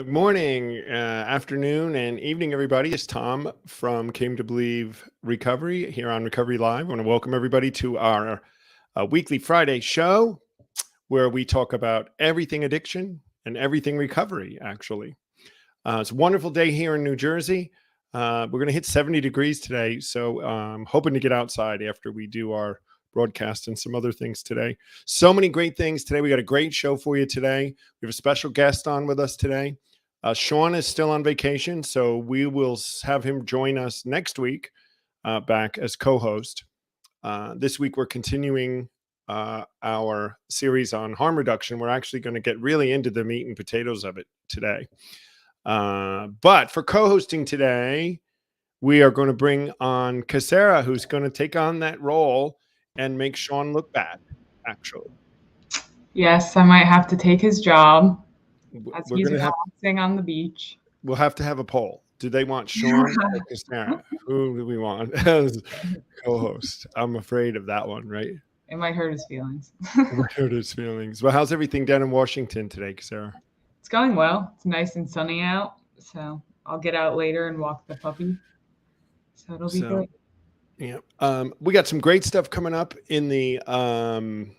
Morning, afternoon, and evening, everybody. It's Tom from Came to Believe Recovery here on Recovery Live. I want to welcome everybody to our weekly Friday show where we talk about everything addiction and everything recovery, actually. It's a wonderful day here in New Jersey. We're going to hit 70 degrees today, so I'm hoping to get outside after we do our broadcast and some other things today. So many great things today. We got a great show for you today. We have a special guest on with us today. Sean is still on vacation, so we will have him join us next week back as co-host. This week we're continuing our series on harm reduction. We're actually going to get really into the meat and potatoes of it today. But for co-hosting today, we are going to bring on Casarah, who's going to take on that role and make Sean look bad, actually. Yes, I might have to take his job as We're he's going to have, relaxing on the beach. we'll have to have a poll. Do they want Sean or Casarah? Who do we want as co-host? I'm afraid of that one, right? It might hurt his feelings. It might hurt his feelings. Well, how's everything down in Washington today, Casarah? It's going well. It's nice and sunny out, so I'll get out later and walk the puppy. So it'll be good. Yeah. We got some great stuff coming up in Came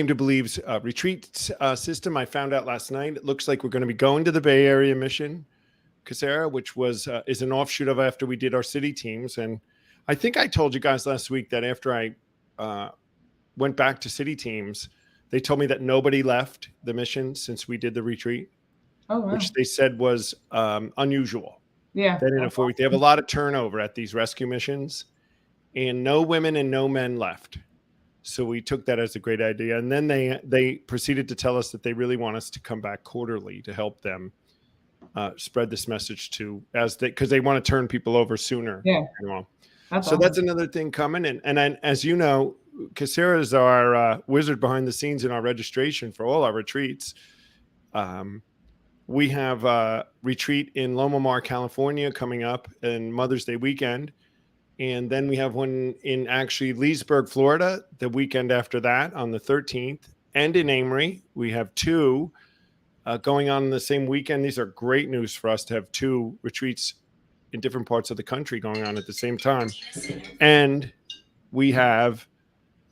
to Believe's retreat system. I found out last night. It looks like we're going to be going to the Bay Area mission, Casarah, which is an offshoot of after we did our city teams. And I think I told you guys last week that after I went back to city teams, they told me that nobody left the mission since we did the retreat, which they said was unusual. Yeah. They have a lot of turnover at these rescue missions, and no women and no men left. So we took that as a great idea. And then they proceeded to tell us that they really want us to come back quarterly to help them spread this message because they want to turn people over sooner. Yeah. That's another thing coming. And as you know, Casarah is our wizard behind the scenes in our registration for all our retreats. We have a retreat in Loma Mar, California coming up in Mother's Day weekend. And then we have one in actually Leesburg, Florida, the weekend after that on the 13th. And in Amory, we have two going on the same weekend. These are great news for us to have two retreats in different parts of the country going on at the same time. And we have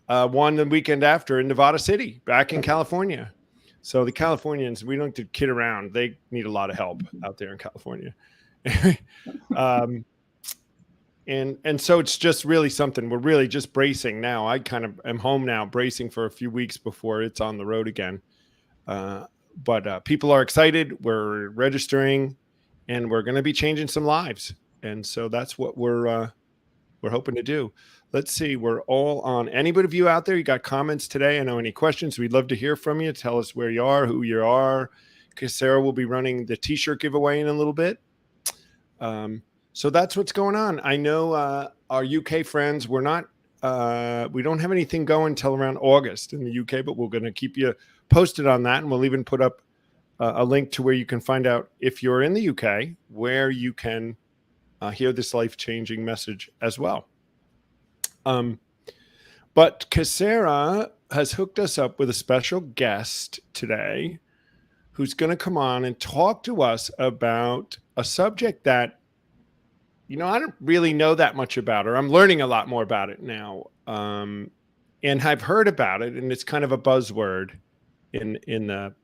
one the weekend after in Nevada City, back in California. So the Californians, we don't have to kid around. They need a lot of help out there in California. And so it's just really something. We're really just bracing now. I kind of am home now, bracing for a few weeks before it's on the road again. But people are excited. We're registering, and we're going to be changing some lives. And so that's what we're hoping to do. Let's see. We're all on. Anybody of you out there, you got comments today? I know any questions? We'd love to hear from you. Tell us where you are, who you are. Casarah will be running the T-shirt giveaway in a little bit. So that's what's going on. I know our UK friends, we don't have anything going till around August in the UK, but we're going to keep you posted on that. And we'll even put up a link to where you can find out if you're in the UK, where you can hear this life-changing message as well. But Casarah has hooked us up with a special guest today who's going to come on and talk to us about a subject that, I don't really know that much about her. I'm learning a lot more about it now. And I've heard about it, and it's kind of a buzzword in the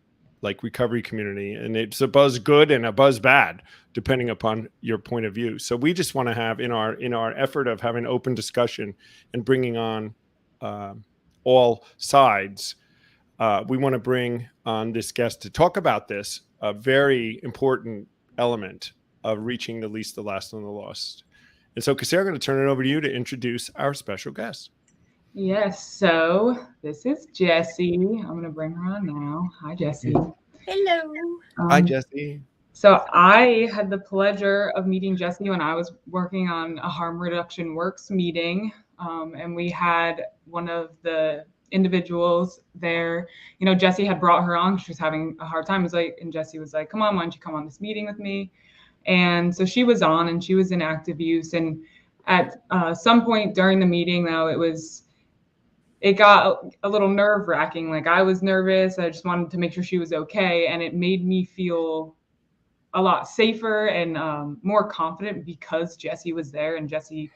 recovery community. And it's a buzz good and a buzz bad, depending upon your point of view. So we just want to have in our effort of having open discussion and bringing on all sides, we want to bring on this guest to talk about this, a very important element of reaching the least, the last, and the lost. And so, Casarah, I'm going to turn it over to you to introduce our special guest. Yes, so this is Jessie. I'm going to bring her on now. Hi, Jessie. Hello. Hi, Jessie. So I had the pleasure of meeting Jessie when I was working on a harm reduction works meeting. And we had one of the individuals there, Jessie had brought her on. She was having a hard time. And Jessie was like, come on, why don't you come on this meeting with me? And so she was on, and she was in active use. And at some point during the meeting, though, it it got a little nerve wracking. Like I was nervous. I just wanted to make sure she was okay. And it made me feel a lot safer and more confident because Jessie was there, and Jessie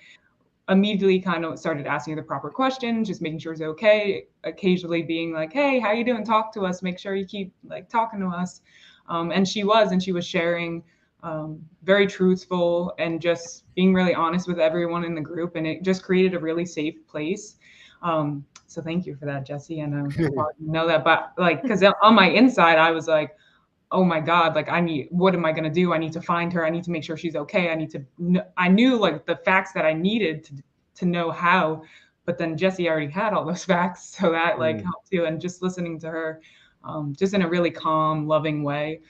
immediately kind of started asking the proper questions, just making sure it's okay, occasionally being like, hey, how you doing? Talk to us. Make sure you keep like talking to us. And she was sharing very truthful and just being really honest with everyone in the group. And it just created a really safe place. So thank you for that, Jessie. I know you know that, but like, because on my inside, I was like, oh my God, like what am I going to do? I need to find her. I need to make sure she's okay. I knew like the facts that I needed to know how, but then Jessie already had all those facts. So that like helped too. And just listening to her, just in a really calm, loving way.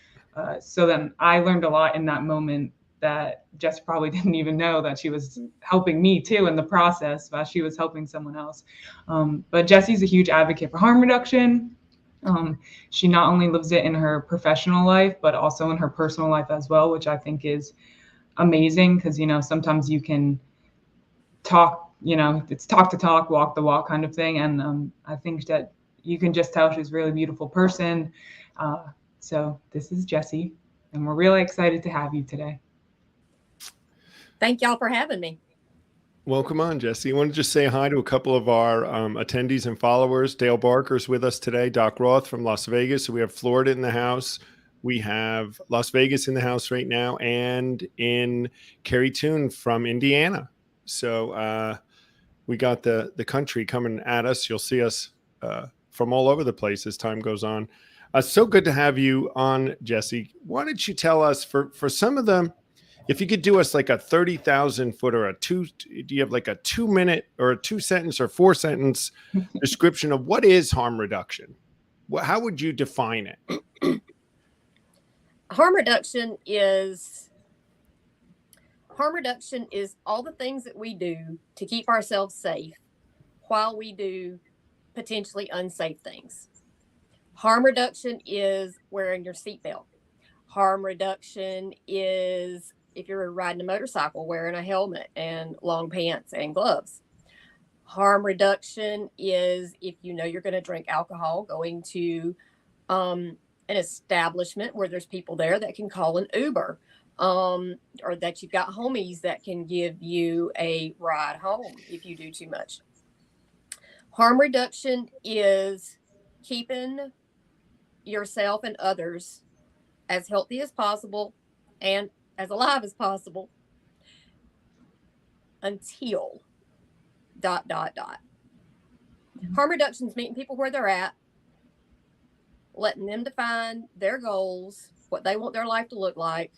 So then I learned a lot in that moment that Jess probably didn't even know that she was helping me too in the process while she was helping someone else. But Jessie's a huge advocate for harm reduction. She not only lives it in her professional life, but also in her personal life as well, which I think is amazing because, sometimes you can talk, it's talk to talk, walk the walk kind of thing. And I think that you can just tell she's a really beautiful person. So this is Jessie, and we're really excited to have you today. Thank y'all for having me. Welcome on, Jessie. I want to just say hi to a couple of our attendees and followers. Dale Barker's with us today. Doc Roth from Las Vegas. So we have Florida in the house. We have Las Vegas in the house right now, and in Carrie Toon from Indiana. So we got the country coming at us. You'll see us from all over the place as time goes on. So good to have you on, Jessie. Why don't you tell us for some of them, if you could do us like a 30,000 foot or do you have like a 2 minute or a 2-sentence or 4-sentence description of what is harm reduction? How would you define it? Harm reduction is all the things that we do to keep ourselves safe while we do potentially unsafe things. Harm reduction is wearing your seatbelt. Harm reduction is, if you're riding a motorcycle, wearing a helmet and long pants and gloves. Harm reduction is if you know you're going to drink alcohol, going to an establishment where there's people there that can call an Uber, or that you've got homies that can give you a ride home if you do too much. Harm reduction is keeping yourself and others as healthy as possible and as alive as possible until ... Harm reduction is meeting people where they're at, letting them define their goals, what they want their life to look like,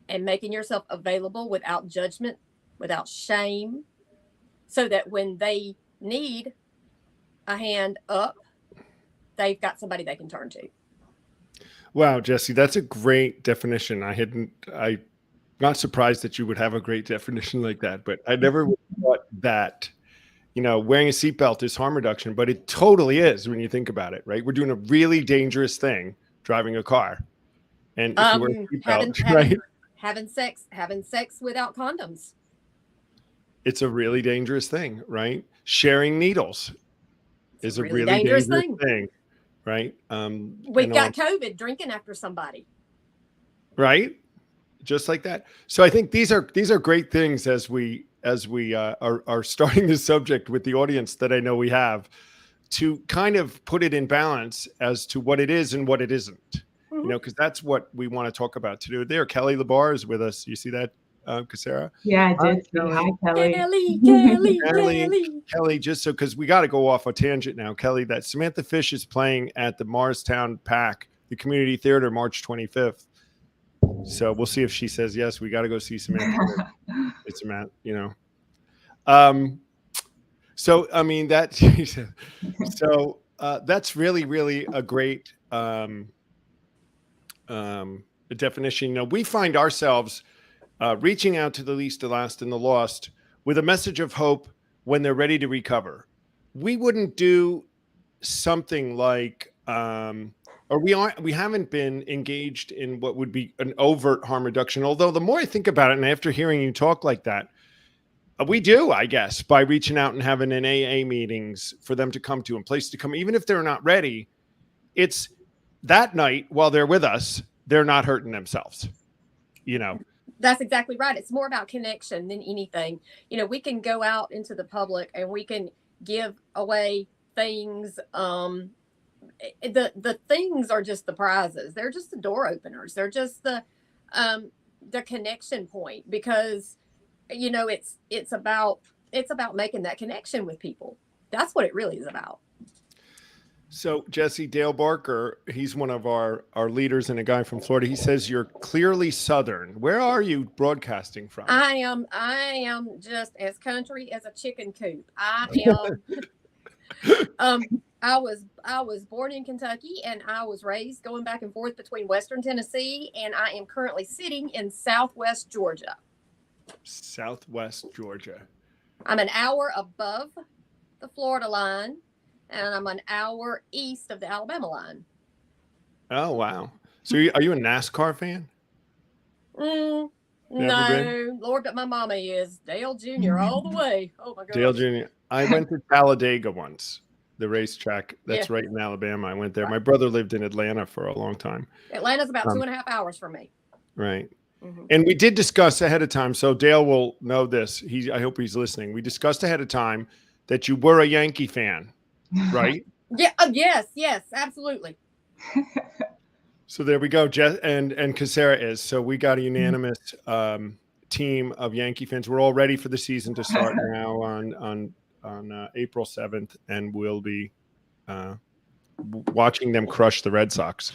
and making yourself available without judgment, without shame, so that when they need a hand up, they've got somebody they can turn to. Wow, Jessie, that's a great definition. I'm not surprised that you would have a great definition like that, but I never thought that, wearing a seatbelt is harm reduction, but it totally is when you think about it, right? We're doing a really dangerous thing, driving a car. And if you wear a seatbelt, right? Having sex without condoms. It's a really dangerous thing, right? Sharing needles is a really dangerous thing. Right. We've got COVID, drinking after somebody. Right. Just like that. So I think these are great things as we are starting this subject with the audience that I know we have, to kind of put it in balance as to what it is and what it isn't. Because that's what we want to talk about today. There, Kelly Labar is with us. You see that, Casarah? Yeah, I did. Hi, Kelly. Kelly, just so, because we got to go off a tangent now, Kelly, that Samantha Fish is playing at the Morristown PAC, the Community Theater, March 25th. So we'll see if she says yes. We got to go see Samantha. It's Samantha, So I mean that's really, really a great definition. We find ourselves reaching out to the least, the last, and the lost with a message of hope when they're ready to recover. We wouldn't do something like, or we haven't been engaged in what would be an overt harm reduction. Although the more I think about it, and after hearing you talk like that, We do, I guess, by reaching out and having an AA meetings for them to come to and place to come, even if they're not ready. It's that night while they're with us, they're not hurting themselves, you know. That's exactly right. It's more about connection than anything. You know, we can go out into the public and we can give away things. The things are just the prizes. They're just the door openers. They're just the connection point, because, you know, it's about making that connection with people. That's what it really is about. So Jesse, Dale Barker, he's one of our leaders and a guy from Florida. He says you're clearly Southern. Where are you broadcasting from? I am just as country as a chicken coop. I am. I was born in Kentucky, and I was raised going back and forth between Western Tennessee, and I am currently sitting in Southwest Georgia. Southwest Georgia. I'm an hour above the Florida line, and I'm an hour east of the Alabama line. Oh, wow. So are you a NASCAR fan? No, been? Lord, but my mama is. Dale Jr. all the way. Oh, my God. Dale Jr. I went to Talladega once, the racetrack that's right in Alabama. I went there. Right. My brother lived in Atlanta for a long time. Atlanta's about 2.5 hours from me. Right. Mm-hmm. And we did discuss ahead of time, so Dale will know this. I hope he's listening. We discussed ahead of time that you were a Yankee fan, right? Yeah. Yes, absolutely. So there we go. Jess and Casarah is. So we got a unanimous team of Yankee fans. We're all ready for the season to start now on April 7th, and we'll be watching them crush the Red Sox.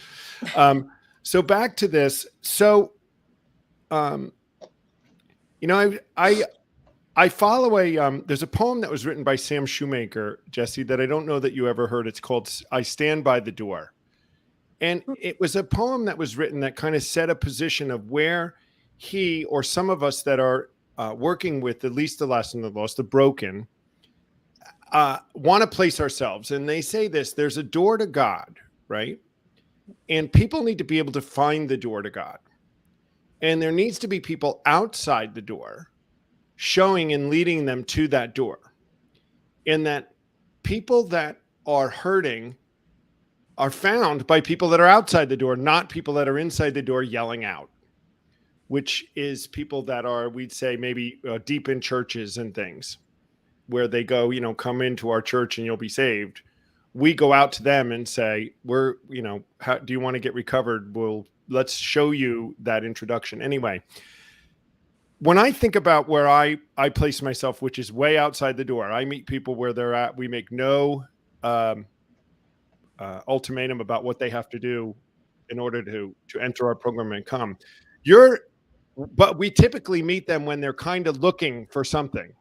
So back to this. So, you know, I follow there's a poem that was written by Sam Shoemaker, Jesse, that I don't know that you ever heard. It's called I Stand by the Door. And it was a poem that was written that kind of set a position of where he, or some of us that are working with at least the lost and the lost, the broken, want to place ourselves. And they say this, there's a door to God, right? And people need to be able to find the door to God. And there needs to be people outside the door showing and leading them to that door. And that people that are hurting are found by people that are outside the door, not people that are inside the door yelling out, which is people that are, we'd say, maybe deep in churches and things where they go, you know, come into our church and you'll be saved. We go out to them and say, we're, you know, how do you want to get recovered? Let's show you that introduction. Anyway, when I think about where I place myself, which is way outside the door, I meet people where they're at. We make no ultimatum about what they have to do in order to enter our program and come. But we typically meet them when they're kind of looking for something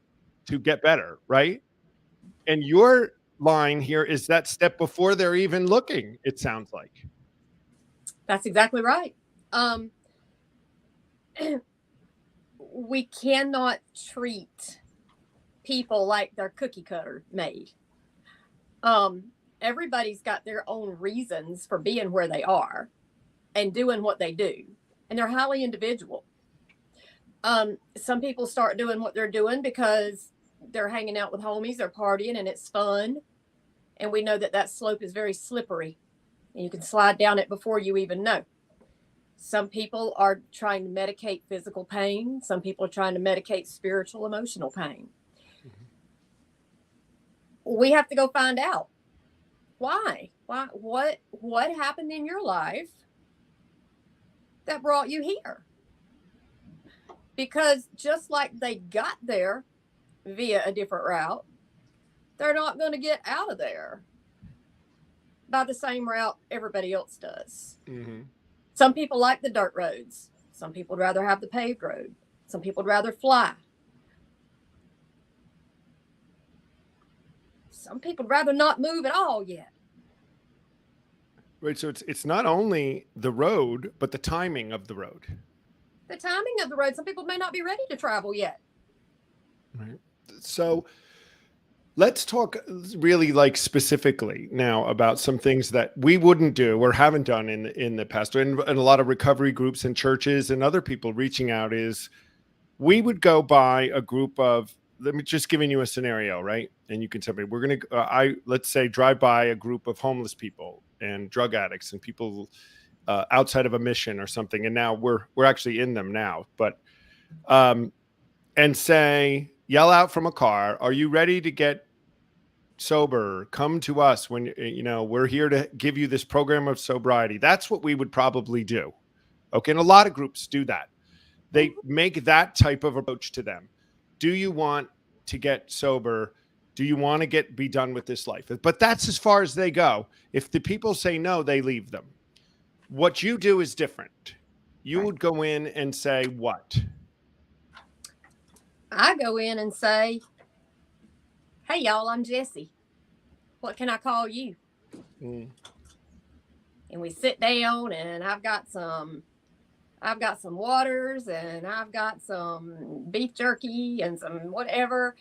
to get better, right? And your line here is that step before they're even looking, it sounds like. That's exactly right. We cannot treat people like they're cookie cutter made. Everybody's got their own reasons for being where they are and doing what they do, and they're highly individual. Some people start doing what they're doing because they're hanging out with homies, they're partying, and it's fun. And we know that slope is very slippery, and you can slide down it before you even know. Some people are trying to medicate physical pain. Some people are trying to medicate spiritual, emotional pain. Mm-hmm. We have to go find out. Why? What happened in your life that brought you here? Because just like they got there via a different route, they're not going to get out of there by the same route everybody else does. Mm-hmm. Some people like the dirt roads. Some people would rather have the paved road. Some people would rather fly. Some people would rather not move at all yet. Right. So it's not only the road, but the timing of the road. The timing of the road. Some people may not be ready to travel yet. Right. So let's talk really like specifically now about some things that we wouldn't do or haven't done in the past, and a lot of recovery groups and churches and other people reaching out is we would go by a group of let me just giving you a scenario, right? And you can tell me, we're going to, let's say drive by a group of homeless people and drug addicts and people outside of a mission or something. And now we're actually in them now, but, and say, yell out from a car, are you ready to get sober? Come to us when, we're here to give you this program of sobriety. That's what we would probably do. Okay. And a lot of groups do that. They make that type of approach to them. Do you want to get sober? Do you want to be done with this life? But that's as far as they go. If the people say no, they leave them. What you do is different. You would go in and say what? I go in and say, hey, y'all, I'm Jessie. What can I call you? And we sit down, and I've got some waters, and I've got some beef jerky and some whatever.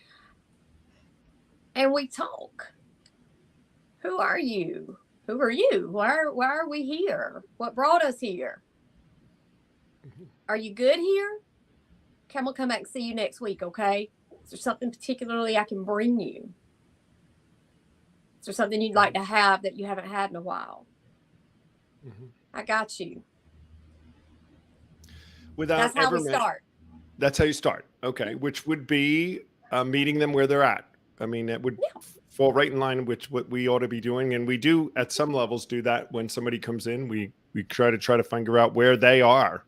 And we talk. Who are you? Who are you? Why are we here? What brought us here? Are you good here? Okay, I'm going to come back and see you next week, okay? Is there something particularly I can bring you? Is there something you'd like to have that you haven't had in a while? I got you. That's how we start. That's how you start. Okay. Which would be meeting them where they're at. I mean, that would fall right in line with what we ought to be doing. And we do at some levels do that when somebody comes in. We try to figure out where they are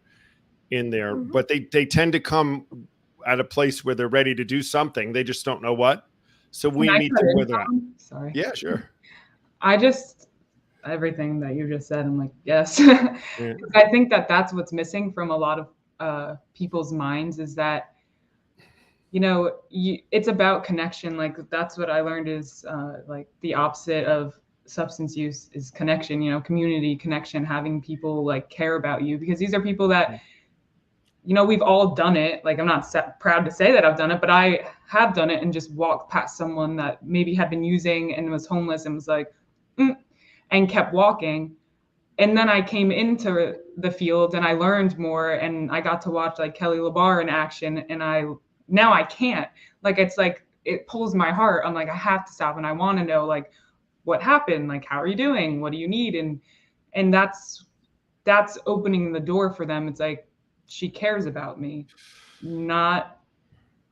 in there, but they tend to come at a place where they're ready to do something. They just don't know what. So we meet them where they're at. Sorry. Yeah, sure. Everything that you just said, I'm like, yes. I think that's what's missing from a lot of people's minds is that, it's about connection. Like that's what I learned is like the opposite of substance use is connection, community connection, having people like care about you, because these are people that, we've all done it. Like I'm not proud to say that I've done it, but I have done it and just walked past someone that maybe had been using and was homeless and was like, and kept walking. And then I came into the field and I learned more, and I got to watch like Kelly LeBar in action, and now I can't. Like it's like it pulls my heart. I'm like, I have to stop, and I want to know like what happened, like how are you doing, what do you need, and that's opening the door for them. It's like she cares about me, not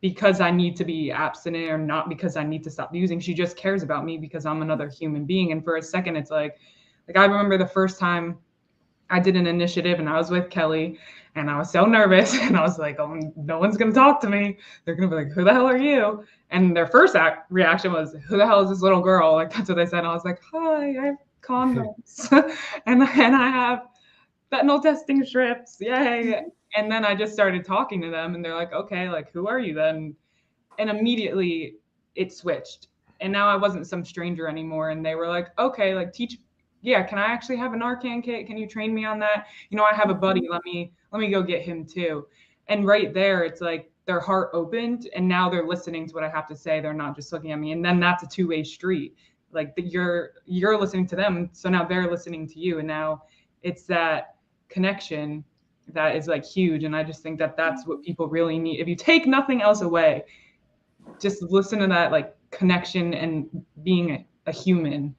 because I need to be abstinent or not because I need to stop using. She just cares about me because I'm another human being. And for a second, it's like I remember the first time I did an initiative and I was with Kelly and I was so nervous and I was like, oh, no one's going to talk to me. They're going to be like, who the hell are you? And their first reaction was, who the hell is this little girl? Like, that's what they said. And I was like, hi, I have condoms and I have fentanyl testing strips. Yay. And then I just started talking to them and they're like, okay, like, who are you then? And immediately it switched. And now I wasn't some stranger anymore. And they were like, okay, like can I actually have a Narcan kit? Can you train me on that? I have a buddy. Let me go get him too. And right there, it's like their heart opened and now they're listening to what I have to say. They're not just looking at me. And then that's a two-way street. Like you're listening to them. So now they're listening to you. And now it's that connection that is like huge. And I just think that that's what people really need. If you take nothing else away, just listen to that like connection and being a human.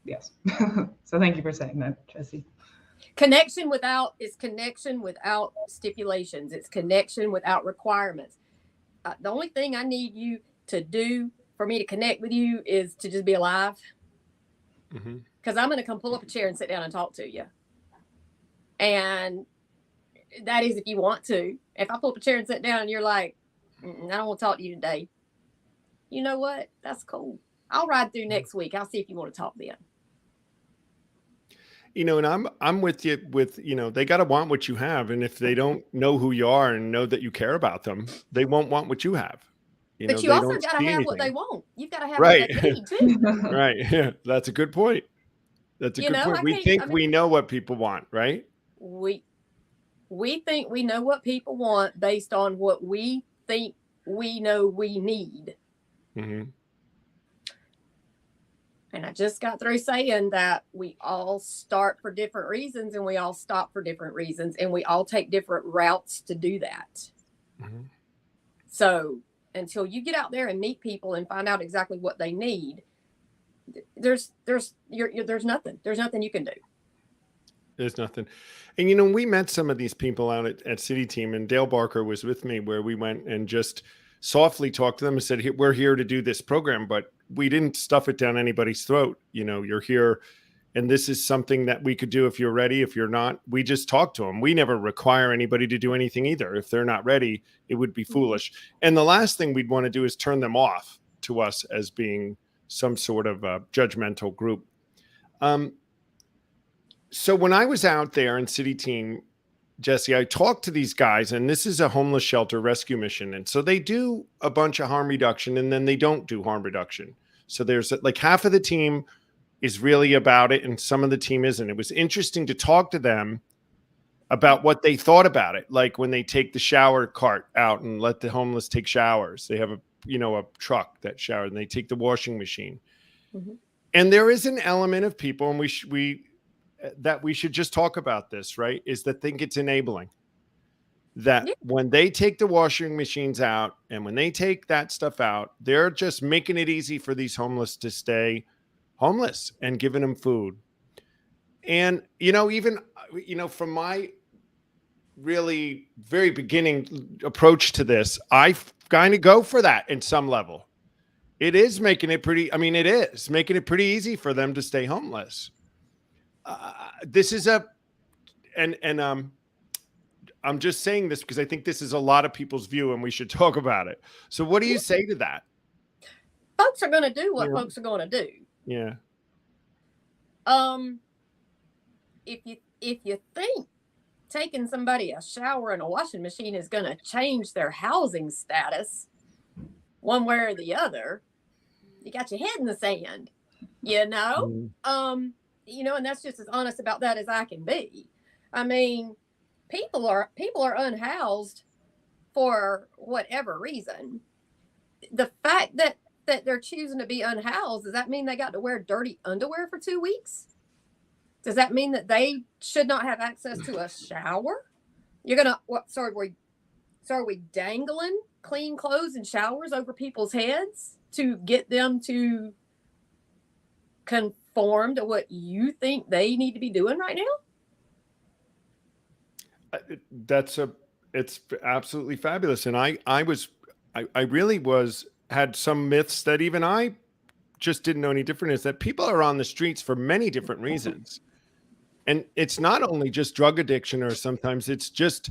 Yes. So thank you for saying that, Jessie. Connection without stipulations. It's connection without requirements. The only thing I need you to do for me to connect with you is to just be alive. Because I'm going to come pull up a chair and sit down and talk to you. And that is if you want to. If I pull up a chair and sit down and you're like, I don't want to talk to you today. You know what? That's cool. I'll ride through next week. I'll see if you want to talk then. And I'm with you with, they got to want what you have. And if they don't know who you are and know that you care about them, they won't want what you have. But you also got to have what they want. You've got to have right. what they need too. Right. Yeah. That's a good point. That's a good point. We think we know what people want, right? We think we know what people want based on what we think we know we need. And I just got through saying that we all start for different reasons and we all stop for different reasons and we all take different routes to do that. So until you get out there and meet people and find out exactly what they need, there's nothing. There's nothing you can do. There's nothing. And, we met some of these people out at City Team, and Dale Barker was with me, where we went and just softly talked to them and said, we're here to do this program, but we didn't stuff it down anybody's throat. You're here, and this is something that we could do if you're ready. If you're not, we just talk to them. We never require anybody to do anything either. If they're not ready, it would be foolish. And the last thing we'd want to do is turn them off to us as being some sort of a judgmental group. So when I was out there in City Team, Jesse, I talked to these guys, and this is a homeless shelter rescue mission. And so they do a bunch of harm reduction, and then they don't do harm reduction. So there's like half of the team is really about it, and some of the team isn't. It was interesting to talk to them about what they thought about it. Like when they take the shower cart out and let the homeless take showers, they have a truck that shower, and they take the washing machine. Mm-hmm. And there is an element of people, and we should just talk about this, right? Is that think it's enabling. That when they take the washing machines out and when they take that stuff out, they're just making it easy for these homeless to stay homeless and giving them food. And, even, from my really very beginning approach to this, I kind of go for that in some level. It is making it making it pretty easy for them to stay homeless. This is I'm just saying this because I think this is a lot of people's view, and we should talk about it. So what do you say to that? Folks are going to do what folks are going to do. Yeah. If you think taking somebody a shower and a washing machine is going to change their housing status one way or the other, you got your head in the sand, and that's just as honest about that as I can be. I mean, people are unhoused for whatever reason. The fact that they're choosing to be unhoused, does that mean they got to wear dirty underwear for 2 weeks? Does that mean that they should not have access to a shower? Are we dangling clean clothes and showers over people's heads to get them to conform to what you think they need to be doing right now? It's absolutely fabulous. And I really had some myths that even I just didn't know any different, is that people are on the streets for many different reasons. And it's not only just drug addiction, or sometimes it's just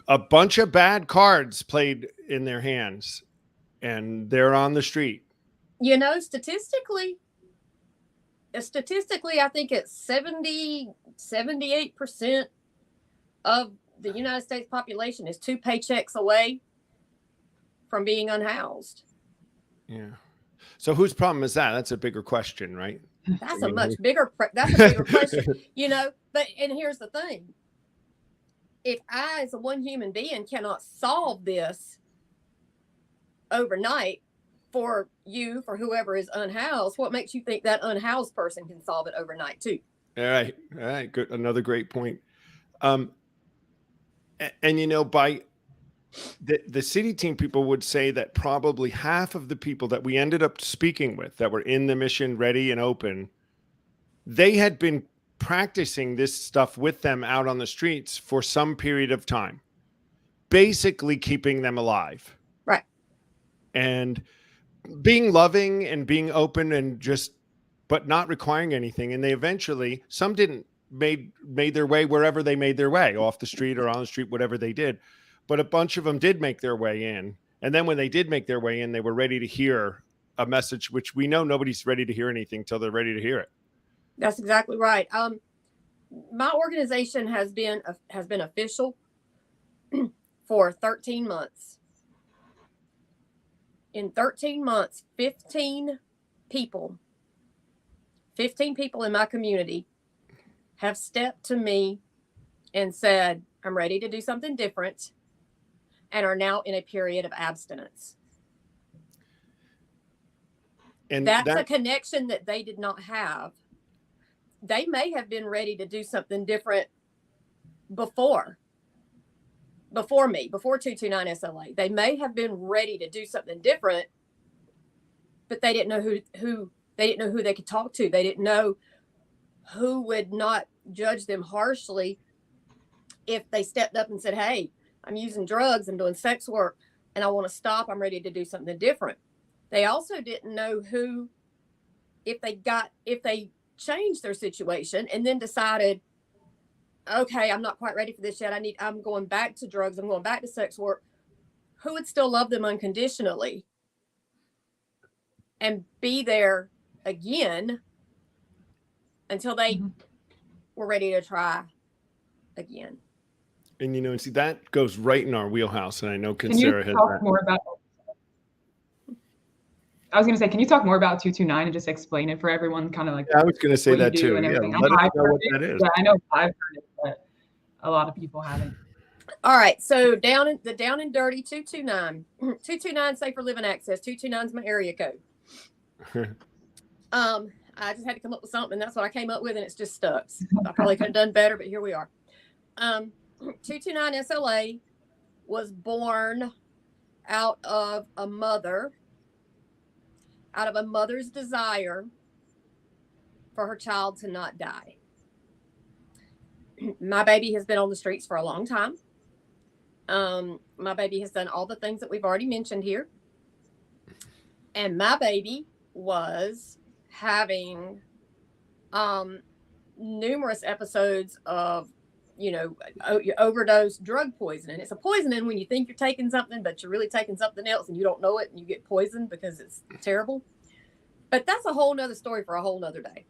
a bunch of bad cards played in their hands and they're on the street. Statistically, I think it's 78% of the United States population is 2 paychecks away from being unhoused. Yeah. So whose problem is that? That's a bigger question, right? That's a much bigger question, but here's the thing. If I, as a one human being, cannot solve this overnight for whoever is unhoused, what makes you think that unhoused person can solve it overnight too? All right. Good. Another great point. By the City Team people would say that probably half of the people that we ended up speaking with that were in the mission ready and open, they had been practicing this stuff with them out on the streets for some period of time, basically keeping them alive. Right. And being loving and being open and but not requiring anything. And they eventually, some didn't made their way wherever they made their way, off the street or on the street, whatever they did. But a bunch of them did make their way in. And then when they did make their way in, they were ready to hear a message, which we know nobody's ready to hear anything till they're ready to hear it. That's exactly right. My organization has been official for 13 months. In 13 months, 15 people in my community have stepped to me and said, I'm ready to do something different, and are now in a period of abstinence. And that's a connection that they did not have. They may have been ready to do something different before, before me, before 229 SLA. They may have been ready to do something different, but they didn't know who they didn't know who they could talk to. They didn't know who would not judge them harshly if they stepped up and said, hey, I'm using drugs, I'm doing sex work, and I want to stop, I'm ready to do something different. They also didn't know who, if they changed their situation and then decided, okay, I'm not quite ready for this yet, I'm going back to drugs, I'm going back to sex work, who would still love them unconditionally and be there again until they were ready to try again. And, you know, and see, that goes right in our wheelhouse. And I know Can you Casarah has talk that. more about, I was going to say, can you talk more about 229 and just explain it for everyone, kind of like I was going to say what you that do too. and Yeah, everything? let us I've know heard what it. that is. Yeah, I know I've heard it, but a lot of people haven't. All right, so down and dirty 229. 229 Safer Living Access. 229 is my area code. I just had to come up with something. That's what I came up with, and it's just stuck. I probably could have done better, but here we are. 229 SLA was born out of a mother's desire for her child to not die. My baby has been on the streets for a long time. My baby has done all the things that we've already mentioned here. And my baby was having numerous episodes of, overdose drug poisoning. It's a poisoning when you think you're taking something, but you're really taking something else and you don't know it and you get poisoned because it's terrible. But that's a whole nother story for a whole nother day.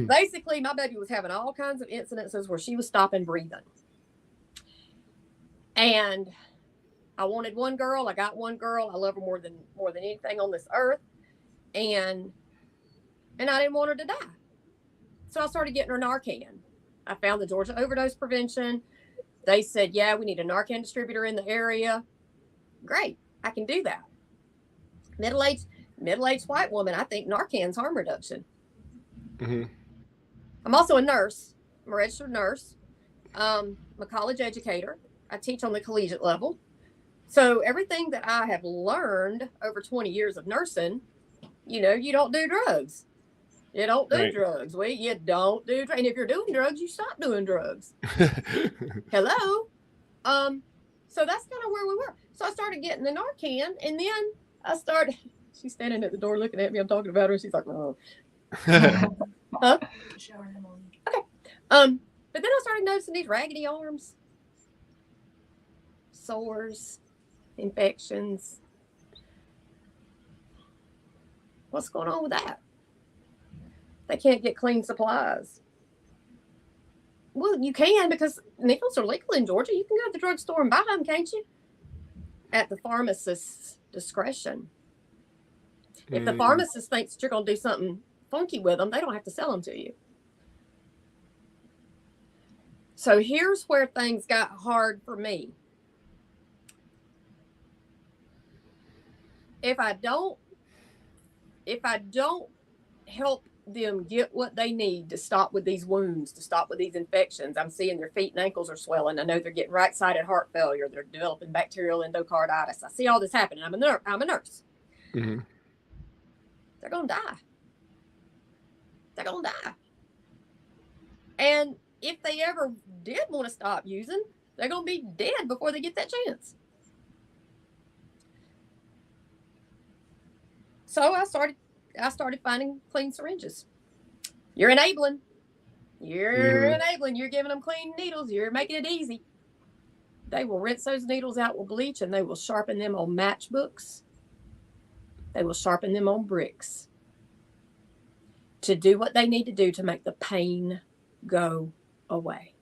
Basically, my baby was having all kinds of incidences where she was stopping breathing. And I wanted one girl. I got one girl. I love her more than anything on this earth. And I didn't want her to die. So I started getting her Narcan. I found the Georgia Overdose Prevention. They said, yeah, we need a Narcan distributor in the area. Great. I can do that. Middle-aged white woman, I think Narcan's harm reduction. Mm-hmm. I'm also a nurse. I'm a registered nurse. I'm a college educator. I teach on the collegiate level. So everything that I have learned over 20 years of nursing, you don't do drugs. You don't do drugs. You don't do drugs. And if you're doing drugs, you stop doing drugs. Hello. So that's kind of where we were. So I started getting the Narcan, and then she's standing at the door looking at me. I'm talking about her. She's like, oh. Huh? Okay. But then I started noticing these raggedy arms, sores, infections. What's going on with that? They can't get clean supplies. Well, you can, because needles are legal in Georgia. You can go to the drugstore and buy them, can't you? At the pharmacist's discretion. If the pharmacist thinks that you're going to do something funky with them, they don't have to sell them to you. So here's where things got hard for me. If I don't help them get what they need to stop with these wounds, to stop with these infections, I'm seeing their feet and ankles are swelling. I know they're getting right-sided heart failure. They're developing bacterial endocarditis. I see all this happening. I'm a nurse. Mm-hmm. They're going to die. They're going to die. And if they ever did want to stop using, they're going to be dead before they get that chance. So I started finding clean syringes. You're enabling. You're giving them clean needles. You're making it easy. They will rinse those needles out with bleach, and they will sharpen them on matchbooks. They will sharpen them on bricks to do what they need to do to make the pain go away.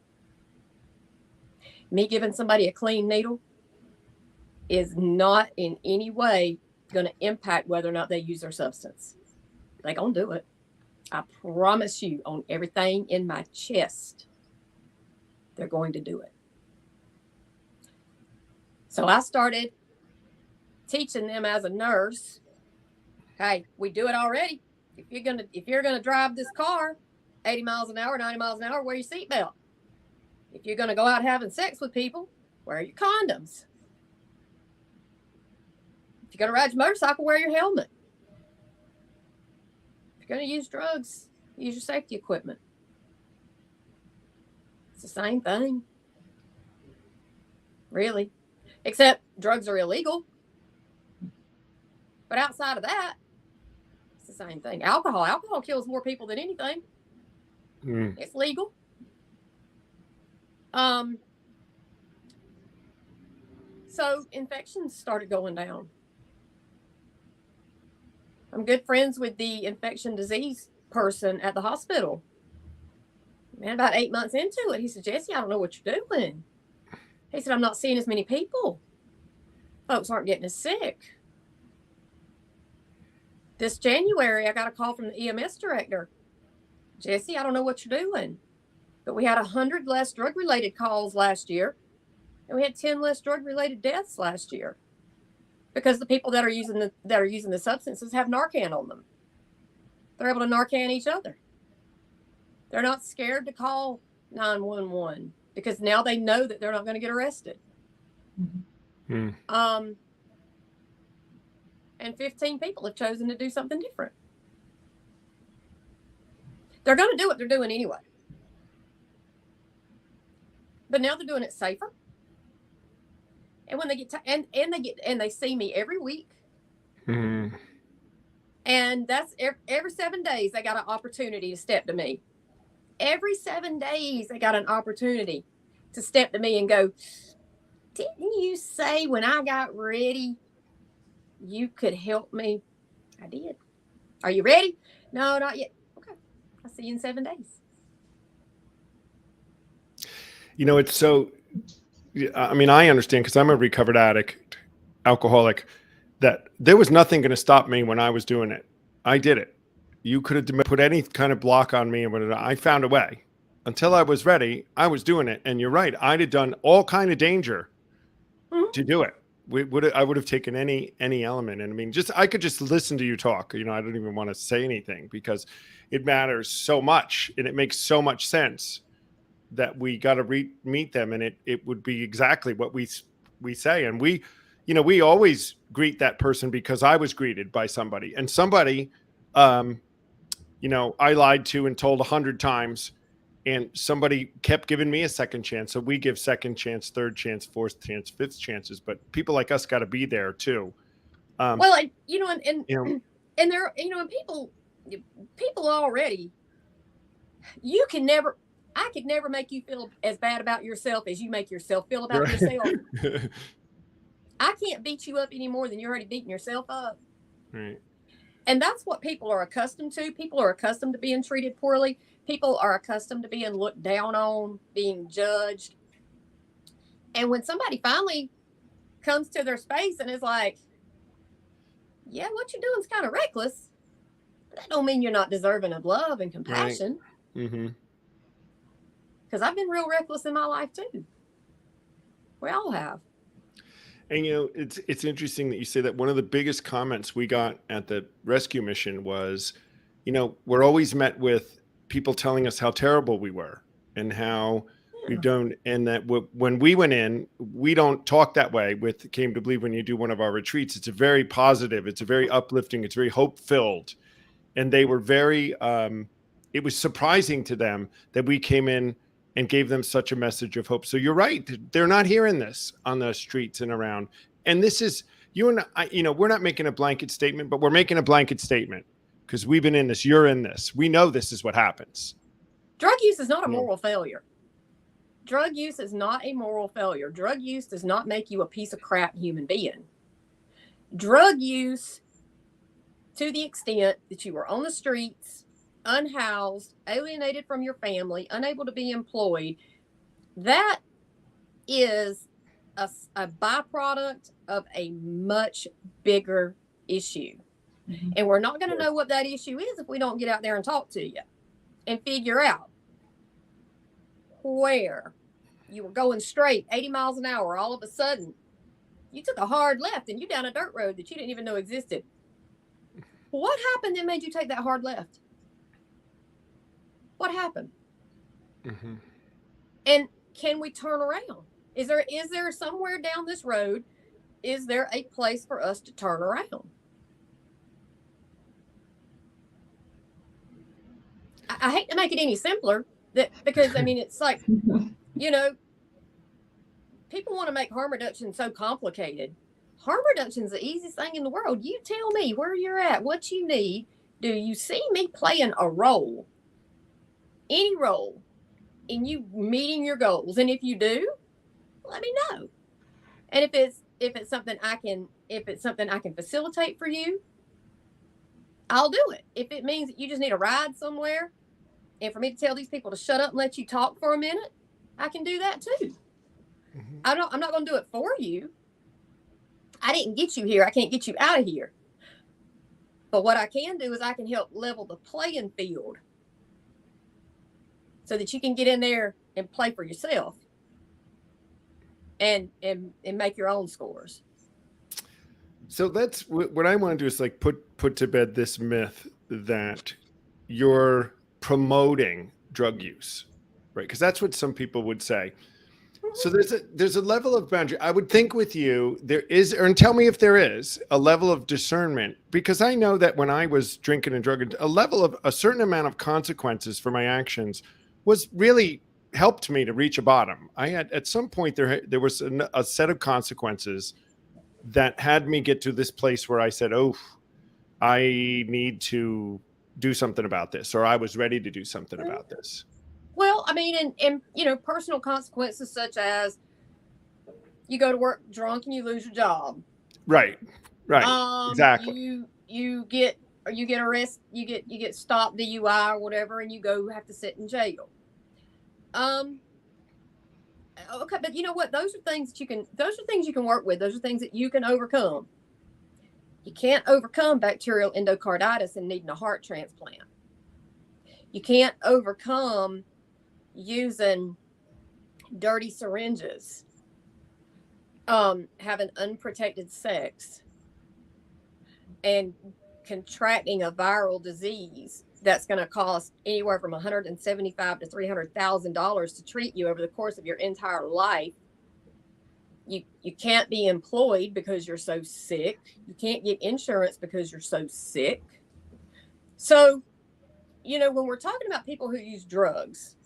Me giving somebody a clean needle is not in any way going to impact whether or not they use their substance. They're going to do it. I promise you, on everything in my chest, they're going to do it. So I started teaching them as a nurse. Hey, we do it already. If you're gonna drive this car 80 miles an hour, 90 miles an hour, wear your seatbelt. If you're gonna go out having sex with people, wear your condoms. If you're going to ride your motorcycle, wear your helmet. If you're going to use drugs, use your safety equipment. It's the same thing. Really. Except drugs are illegal. But outside of that, it's the same thing. Alcohol kills more people than anything. It's legal. So infections started going down. I'm good friends with the infection disease person at the hospital. Man, about 8 months into it, he said, Jesse, I don't know what you're doing. He said, I'm not seeing as many people. Folks aren't getting as sick. This January, I got a call from the EMS director. Jesse, I don't know what you're doing. But we had 100 less drug-related calls last year. And we had 10 less drug-related deaths last year. Because the people that are using the substances have Narcan on them. They're able to Narcan each other. They're not scared to call 911 because now they know that they're not going to get arrested. And 15 people have chosen to do something different. They're going to do what they're doing anyway. But now they're doing it safer. And when they get and they see me every week. And that's every 7 days they got an opportunity to step to me. Every 7 days they got an opportunity to step to me and go, didn't you say when I got ready you could help me? I did. Are you ready? No, not yet. Okay. I'll see you in 7 days. You know, it's so, I mean, I understand because I'm a recovered addict, alcoholic, that there was nothing going to stop me when I was doing it. I did it. You could have put any kind of block on me, and I found a way. Until I was ready, I was doing it. And you're right. I'd have done all kind of danger to do it. I would have taken any element. And I mean, I could just listen to you talk. You know, I don't even want to say anything because it matters so much and it makes so much sense that we got to meet them. And it would be exactly what we say. And we always greet that person because I was greeted by somebody, and somebody, I lied to and told 100 times, and somebody kept giving me a second chance. So we give second chance, third chance, fourth chance, fifth chances, but people like us got to be there too. And there, and people already, I could never make you feel as bad about yourself as you make yourself feel about yourself. I can't beat you up any more than you're already beating yourself up. Right. And that's what people are accustomed to. People are accustomed to being treated poorly. People are accustomed to being looked down on, being judged. And when somebody finally comes to their space and is like, yeah, what you're doing is kind of reckless, but that don't mean you're not deserving of love and compassion. Right. Because I've been real reckless in my life too. We all have. And, it's interesting that you say that. One of the biggest comments we got at the rescue mission was, we're always met with people telling us how terrible we were and how we've done. And that when we went in, we don't talk that way with Came to Believe when you do one of our retreats. It's a very positive, it's a very uplifting, it's very hope filled. And they were very, it was surprising to them that we came in and gave them such a message of hope. So you're right. They're not hearing this on the streets and around. And this is, you and I, we're not making a blanket statement, but we're making a blanket statement because we've been in this. You're in this. We know this is what happens. Drug use is not a moral failure. Drug use is not a moral failure. Drug use does not make you a piece of crap human being. Drug use, to the extent that you were on the streets, unhoused, alienated from your family, unable to be employed, that is a byproduct of a much bigger issue. And we're not going to know what that issue is if we don't get out there and talk to you and figure out where you were going straight 80 miles an hour. All of a sudden, you took a hard left and you down a dirt road that you didn't even know existed. What happened that made you take that hard left? What happened? And can we turn around? Is there somewhere down this road, is there a place for us to turn around? I hate to make it any simpler, because I mean, it's like, you know, people want to make harm reduction so complicated. Harm reduction is the easiest thing in the world. You tell me where you're at, what you need. Do you see me playing a role, any role, in you meeting your goals? And if you do, let me know. And if it's something I can facilitate for you, I'll do it. If it means that you just need a ride somewhere, and for me to tell these people to shut up and let you talk for a minute, I can do that too. Mm-hmm. I'm not going to do it for you. I didn't get you here. I can't get you out of here. But what I can do is I can help level the playing field so that you can get in there and play for yourself and make your own scores. So that's what I want to do is like put to bed this myth that you're promoting drug use, right? Because that's what some people would say. So there's a level of boundary. I would think with you there is, and tell me if there is a level of discernment, because I know that when I was drinking and drugging, a level of a certain amount of consequences for my actions was really helped me to reach a bottom. I had at some point there was a set of consequences that had me get to this place where I said, oh, I need to do something about this, or I was ready to do something about this. Well, I mean, and you know, personal consequences such as you go to work drunk and you lose your job. Right. Exactly. You get arrested, you get stopped, DUI or whatever, and you have to sit in jail. Okay, but you know what? Those are things you can work with. Those are things that you can overcome. You can't overcome bacterial endocarditis and needing a heart transplant. You can't overcome using dirty syringes, having unprotected sex, and contracting a viral disease that's going to cost anywhere from $175,000 to $300,000 to treat you over the course of your entire life. You can't be employed because you're so sick. You can't get insurance because you're so sick. So, you know, when we're talking about people who use drugs,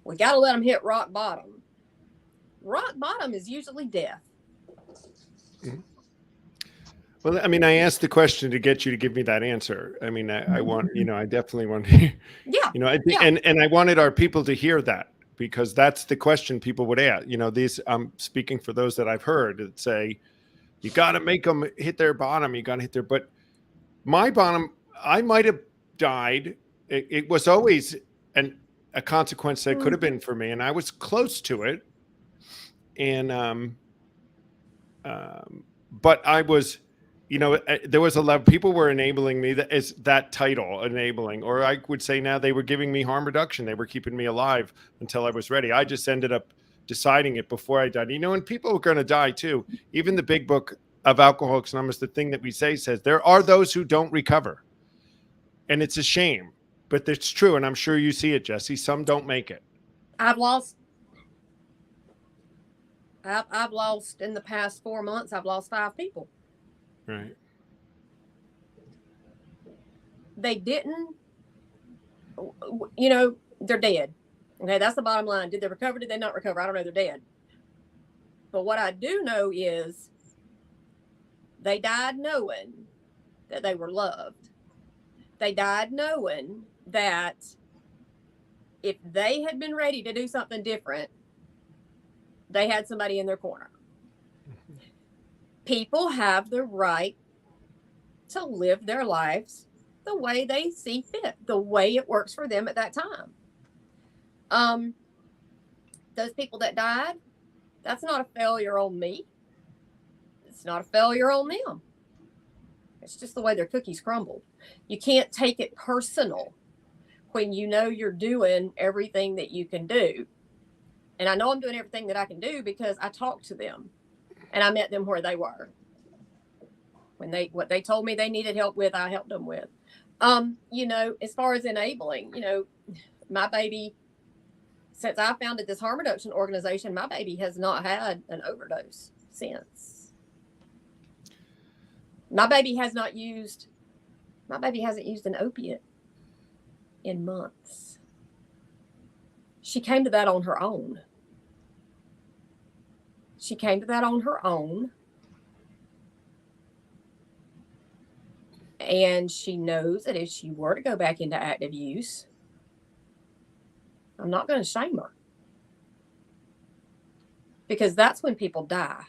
we got to let them hit rock bottom. Rock bottom is usually death. Mm-hmm. Well, I mean, I asked the question to get you to give me that answer. I mean, I want, you know, I definitely want to, yeah, you know, and I wanted our people to hear that, because that's the question people would ask. You know, I'm speaking for those that I've heard that say, you got to make them hit their bottom. You got to hit their, but my bottom, I might have died. It was always a consequence that could have been for me, and I was close to it. And, but I was, you know, there was a level, people were enabling me, that is that title, enabling, or I would say now they were giving me harm reduction. They were keeping me alive until I was ready. I just ended up deciding it before I died. You know, and people are going to die too. Even the big book of Alcoholics Anonymous, the thing that we say says there are those who don't recover. And it's a shame, but it's true. And I'm sure you see it, Jesse. Some don't make it. I've lost in the past 4 months, I've lost 5 people. Right. They didn't, you know, they're dead. Okay, that's the bottom line. Did they recover? Did they not recover? I don't know. They're dead. But what I do know is they died knowing that they were loved. They died knowing that if they had been ready to do something different, they had somebody in their corner. People have the right to live their lives the way they see fit, the way it works for them at that time. Those people that died, that's not a failure on me. It's not a failure on them. It's just the way their cookies crumbled. You can't take it personal when you know you're doing everything that you can do. And I know I'm doing everything that I can do because I talked to them and I met them where they were. What they told me they needed help with, I helped them with. You know, as far as enabling, you know, my baby since I founded this harm reduction organization, my baby has not had an overdose since. My baby hasn't used an opiate in months. She came to that on her own. And she knows that if she were to go back into active use, I'm not going to shame her. Because that's when people die.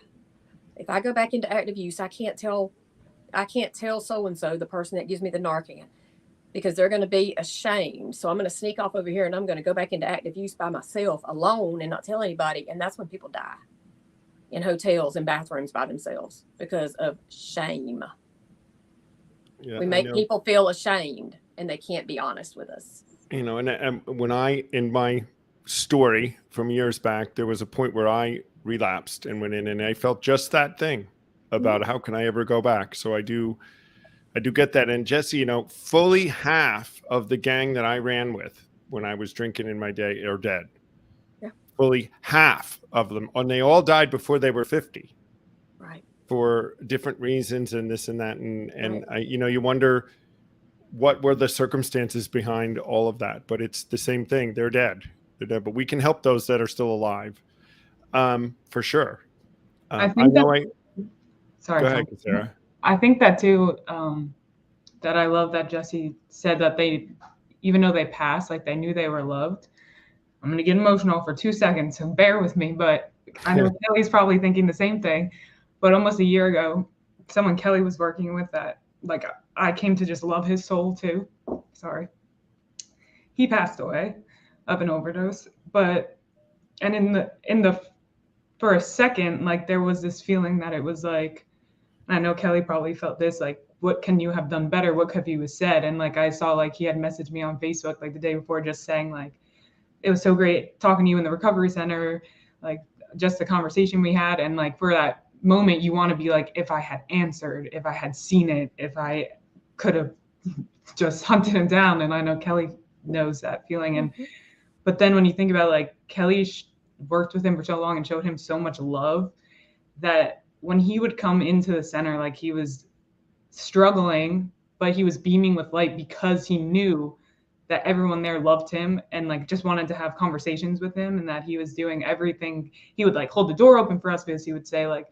If I go back into active use, I can't tell so-and-so, the person that gives me the Narcan, because they're going to be ashamed. So I'm going to sneak off over here and I'm going to go back into active use by myself alone and not tell anybody. And that's when people die in hotels and bathrooms by themselves because of shame. Yeah, we make people feel ashamed and they can't be honest with us. You know, and when in my story from years back, there was a point where I relapsed and went in and I felt just that thing about how can I ever go back? So I do get that. And Jesse, you know, fully half of the gang that I ran with when I was drinking in my day are dead. Yeah. Fully half of them. And they all died before they were 50. Right. For different reasons and this and that. And right. You wonder what were the circumstances behind all of that, but it's the same thing. They're dead, but we can help those that are still alive. For sure. Sorry. Go ahead, Casarah. I think that too, that I love that Jesse said that they, even though they passed, like they knew they were loved. I'm going to get emotional for 2 seconds, so bear with me, but I know Kelly's probably thinking the same thing. But almost a year ago, someone Kelly was working with that, like I came to just love his soul too. Sorry. He passed away of an overdose, for a second, like there was this feeling that it was like, I know Kelly probably felt this, like, what can you have done better? What could you have said? And like, I saw like he had messaged me on Facebook, like the day before, just saying like, it was so great talking to you in the recovery center, like just the conversation we had. And like, for that moment, you want to be like, if I had answered, if I had seen it, if I could have just hunted him down. And I know Kelly knows that feeling. And, but then when you think about like Kelly worked with him for so long and showed him so much love that when he would come into the center, like he was struggling, but he was beaming with light because he knew that everyone there loved him and like just wanted to have conversations with him, and that he was doing everything. He would like hold the door open for us because he would say like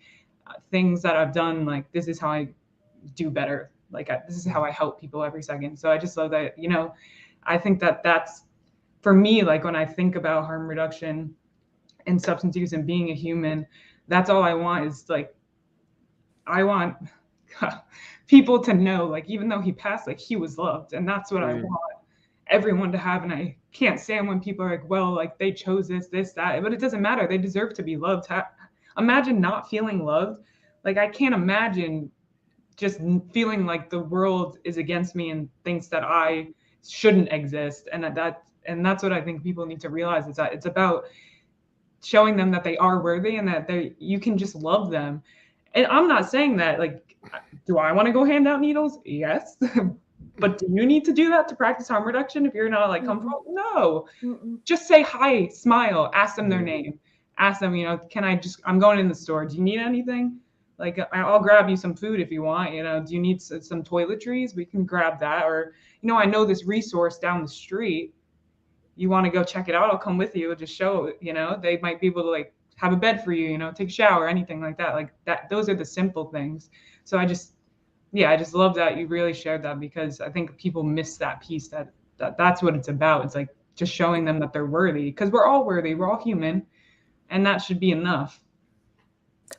things that I've done, like this is how I do better. Like this is how I help people every second. So I just love that, you know, I think that that's for me, like when I think about harm reduction and substance use and being a human, that's all I want is like, I want people to know, like, even though he passed, like he was loved. And that's what I want everyone to have. And I can't stand when people are like, well, like they chose this, that, but it doesn't matter. They deserve to be loved. Imagine not feeling loved. Like, I can't imagine just feeling like the world is against me and thinks that I shouldn't exist. And that's what I think people need to realize, is that it's about showing them that they are worthy and that you can just love them. And I'm not saying that, like, do I want to go hand out needles? Yes. But do you need to do that to practice harm reduction if you're not like comfortable? No. Just say hi, smile, ask them their name. Ask them, you know, I'm going in the store. Do you need anything? Like, I'll grab you some food if you want, you know, do you need some toiletries? We can grab that. Or, you know, I know this resource down the street. You want to go check it out? I'll come with you. Just show, you know, they might be able to like have a bed for you, you know, take a shower, anything like that. Like that, those are the simple things. So I just love that you really shared that, because I think people miss that piece, that's what it's about. It's like just showing them that they're worthy, because we're all worthy. We're all human, and that should be enough.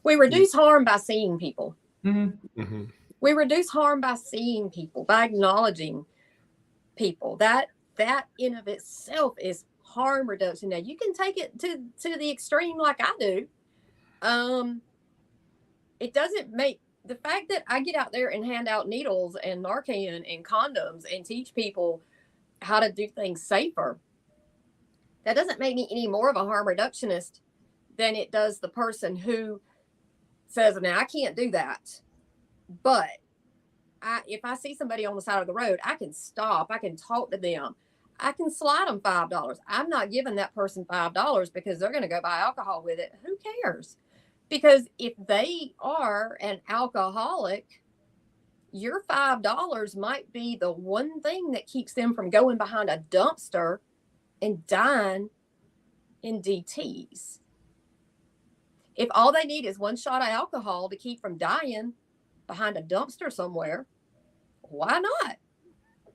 We reduce harm by seeing people. We reduce harm by seeing people, by acknowledging people. That in of itself is harm reduction. Now you can take it to the extreme like I do. It doesn't make the fact that I get out there and hand out needles and Narcan and condoms and teach people how to do things safer. That doesn't make me any more of a harm reductionist than it does the person who says, now I can't do that. But if I see somebody on the side of the road, I can stop. I can talk to them. I can slide them $5. I'm not giving that person $5 because they're going to go buy alcohol with it. Who cares? Because if they are an alcoholic, your $5 might be the one thing that keeps them from going behind a dumpster and dying in DTs. If all they need is one shot of alcohol to keep from dying behind a dumpster somewhere, why not?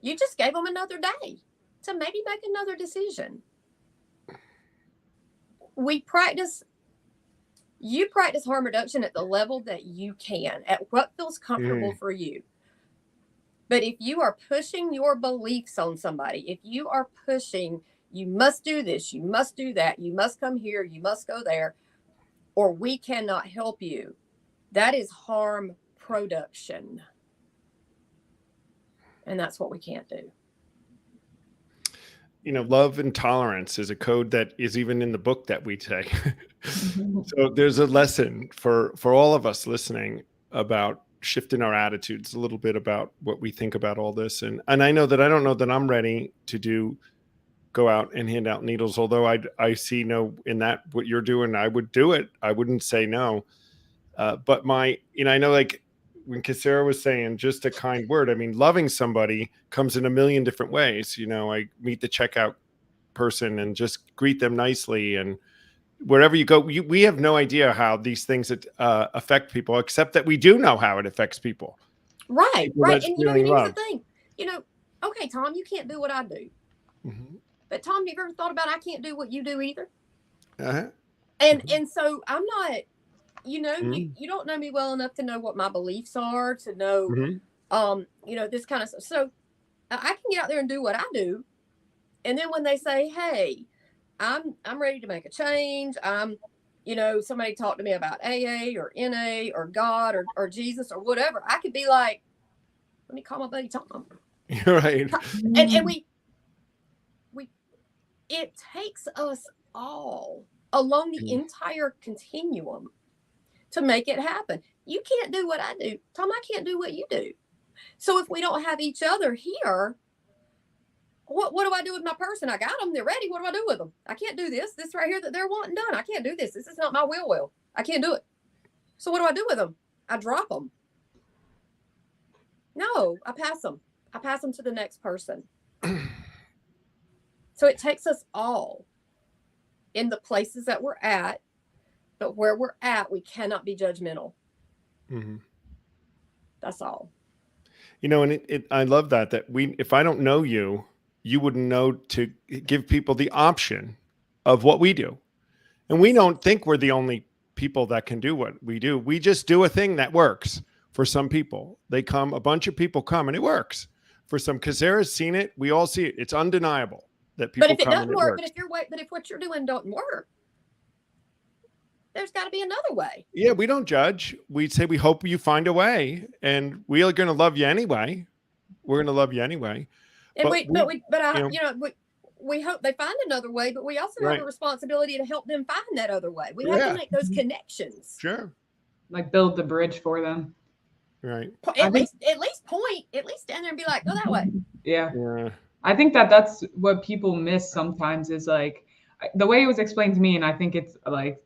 You just gave them another day to maybe make another decision. You practice harm reduction at the level that you can, at what feels comfortable for you. But if you are pushing your beliefs on somebody, if you are pushing, you must do this, you must do that, you must come here, you must go there, or we cannot help you, that is harm production. And that's what we can't do. You know, love and tolerance is a code that is even in the book that we take. So there's a lesson for all of us listening about shifting our attitudes a little bit about what we think about all this. And I know that I don't know that I'm ready to go out and hand out needles, although I see no in that what you're doing, I would do it. I wouldn't say no. But I know, like when Casarah was saying just a kind word, I mean, loving somebody comes in a million different ways. You know, I meet the checkout person and just greet them nicely, and wherever you go, we have no idea how these things affect people, except that we do know how it affects people. Right. And here's the thing, okay, Tom, you can't do what I do. Mm-hmm. But Tom, have you ever thought about I can't do what you do either? Uh-huh. And so I'm not, you don't know me well enough to know what my beliefs are, to know, this kind of stuff. So I can get out there and do what I do. And then when they say, hey, I'm ready to make a change. Somebody talked to me about AA or NA or God or Jesus or whatever. I could be like, let me call my buddy Tom. You're right. And it takes us all along the entire continuum to make it happen. You can't do what I do. Tom, I can't do what you do. So if we don't have each other here, what do I do with my person? I got them. They're ready. What do I do with them? I can't do this right here that they're wanting done. I can't do this. This is not my will. I can't do it. So what do I do with them? I drop them. No, I pass them. I pass them to the next person. So it takes us all in the places that we're at, but where we're at, we cannot be judgmental. Mm-hmm. That's all. And I love that if I don't know you, you wouldn't know to give people the option of what we do. And we don't think we're the only people that can do what we do. We just do a thing that works for some people. A bunch of people come and it works. For some, Casarah's seen it. We all see it. It's undeniable that people come. But if it doesn't work, but if what you're doing don't work, there's got to be another way. Yeah, we don't judge. We say we hope you find a way, and we are going to love you anyway. We're going to love you anyway. And we hope they find another way, but we also have a responsibility to help them find that other way. We have to make those connections. Sure. Like build the bridge for them. Right. At least stand there and be like, go that way. Yeah. I think that's what people miss sometimes is like the way it was explained to me. And I think it's like,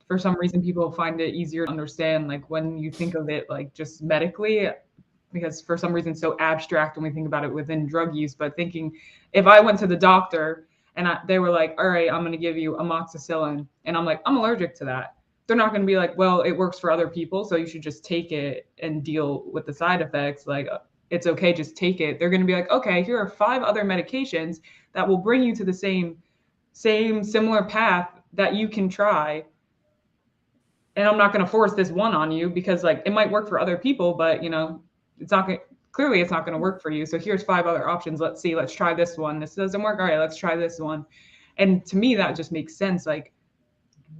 for some reason, people find it easier to understand, like when you think of it, like just medically, because for some reason it's so abstract when we think about it within drug use. But thinking if I went to the doctor and they were like, all right, I'm going to give you amoxicillin. And I'm like, I'm allergic to that. They're not going to be like, well, it works for other people, so you should just take it and deal with the side effects. Like, it's okay, just take it. They're going to be like, okay, here are 5 other medications that will bring you to the same similar path that you can try. And I'm not going to force this one on you because like it might work for other people, but it's not going to work for you. So here's 5 other options. Let's try this one. This doesn't work. All right, let's try this one. And to me, that just makes sense. Like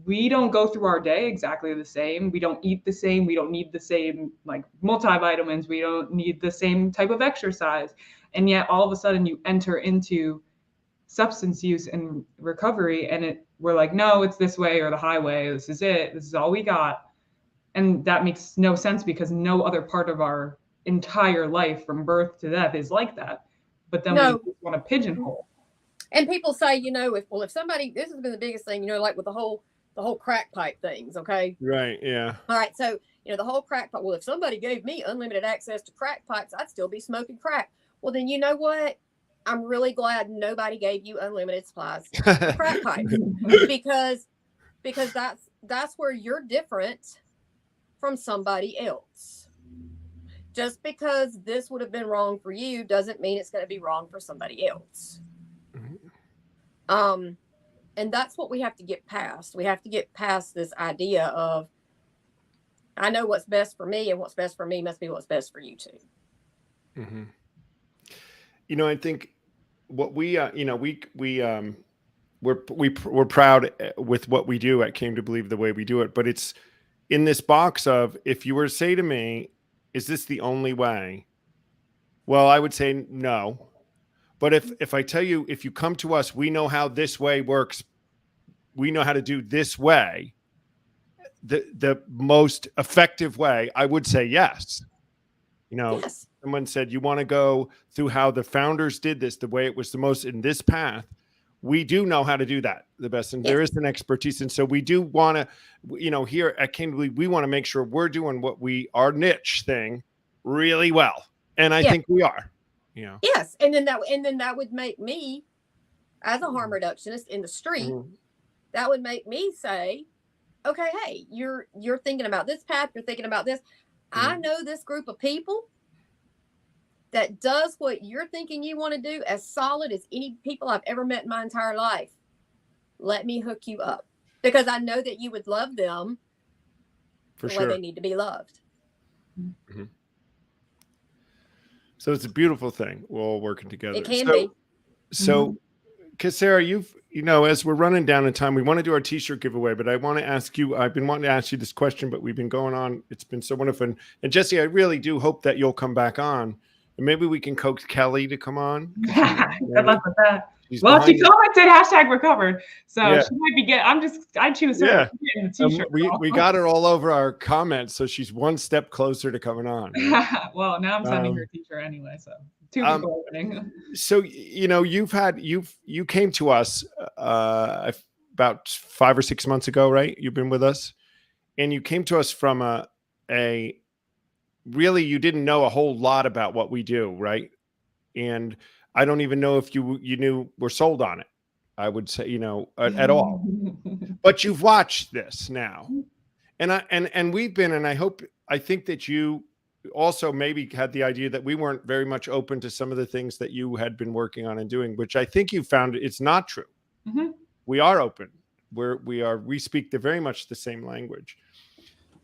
we don't go through our day exactly the same. We don't eat the same. We don't need the same like multivitamins. We don't need the same type of exercise. And yet all of a sudden you enter into substance use and recovery and we're like, no, it's this way or the highway. This is it. This is all we got. And that makes no sense because no other part of our entire life from birth to death is like that. But then we want to pigeonhole. And people say, if somebody, this has been the biggest thing, like with the whole crack pipe things. Okay. Right. Yeah. All right. So, the whole crack pipe. Well, if somebody gave me unlimited access to crack pipes, I'd still be smoking crack. Well, then you know what? I'm really glad nobody gave you unlimited supplies of crack pipes because that's where you're different from somebody else. Just because this would have been wrong for you doesn't mean it's going to be wrong for somebody else. And that's what we have to get past. We have to get past this idea of, I know what's best for me, and what's best for me must be what's best for you too. Mm-hmm. I think what we're proud with what we do at Came to Believe the way we do it, but it's in this box of, if you were to say to me, is this the only way? Well, I would say no. But if I tell you, if you come to us, we know how this way works. We know how to do this way, the most effective way, I would say yes. Yes. Someone said, you want to go through how the founders did this, the way it was the most in this path. We do know how to do that the best. And there is an expertise. And so we do want to, here at Came to Believe, we want to make sure we're doing our niche thing really well. And I think we are. Yes. And then that would make me, as a harm reductionist in the street, that would make me say, okay, hey, you're thinking about this path, you're thinking about this. I know this group of people that does what you're thinking you want to do as solid as any people I've ever met in my entire life. Let me hook you up, because I know that you would love them the way they need to be loved. Mm-hmm. So it's a beautiful thing. We're all working together. It can be. So, Casarah, as we're running down in time, we want to do our t-shirt giveaway, but I want to ask you, I've been wanting to ask you this question, but we've been going on. It's been so wonderful. And Jesse, I really do hope that you'll come back on, and maybe we can coax Kelly to come on. Good luck with that. Well, she commented #recovered. So she might be I choose her. Yeah. The t-shirt we got her all over our comments, so she's one step closer to coming on. Right? Well, now I'm sending her a t-shirt anyway, so 2 people opening. So you came to us about 5 or 6 months ago, right? You've been with us, and you came to us from a really, you didn't know a whole lot about what we do, right? And I don't even know if you knew we're sold on it. I would say, at all. But you've watched this now, and we've been, and I think that you also maybe had the idea that we weren't very much open to some of the things that you had been working on and doing, which I think you found it's not true. Mm-hmm. We are open. We speak very much the same language.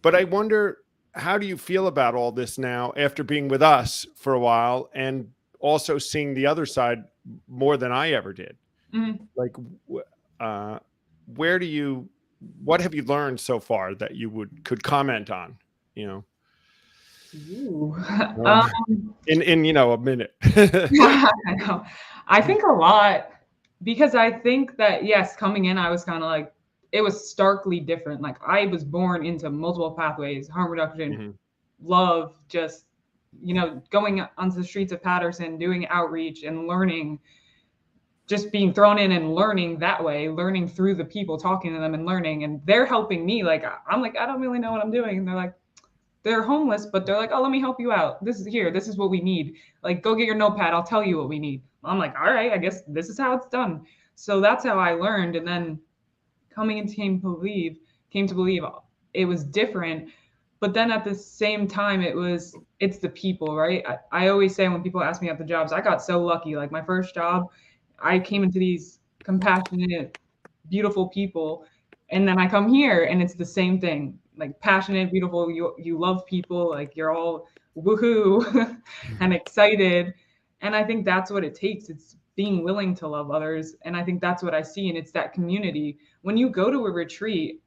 But I wonder, how do you feel about all this now after being with us for a while and also seeing the other side more than I ever did? Mm-hmm. Like, what have you learned so far that you could comment on, Ooh. in a minute? I know. I think a lot, because I think that, yes, coming in, I was kind of like, it was starkly different. Like, I was born into multiple pathways, harm reduction, love, just, going onto the streets of Patterson, doing outreach and learning, just being thrown in and learning that way, learning through the people, talking to them and learning, and they're helping me. Like, I'm like, I don't really know what I'm doing. And they're like, they're homeless, but they're like, oh, let me help you out. This is what we need. Like, go get your notepad. I'll tell you what we need. I'm like, all right, I guess this is how it's done. So that's how I learned. And then coming into Came to Believe, it was different. But then at the same time, it's the people, right? I always say, when people ask me about the jobs, I got so lucky. Like, my first job, I came into these compassionate, beautiful people. And then I come here and it's the same thing. Like, passionate, beautiful, you love people, like, you're all woohoo and excited. And I think that's what it takes. It's being willing to love others. And I think that's what I see. And it's that community. When you go to a retreat,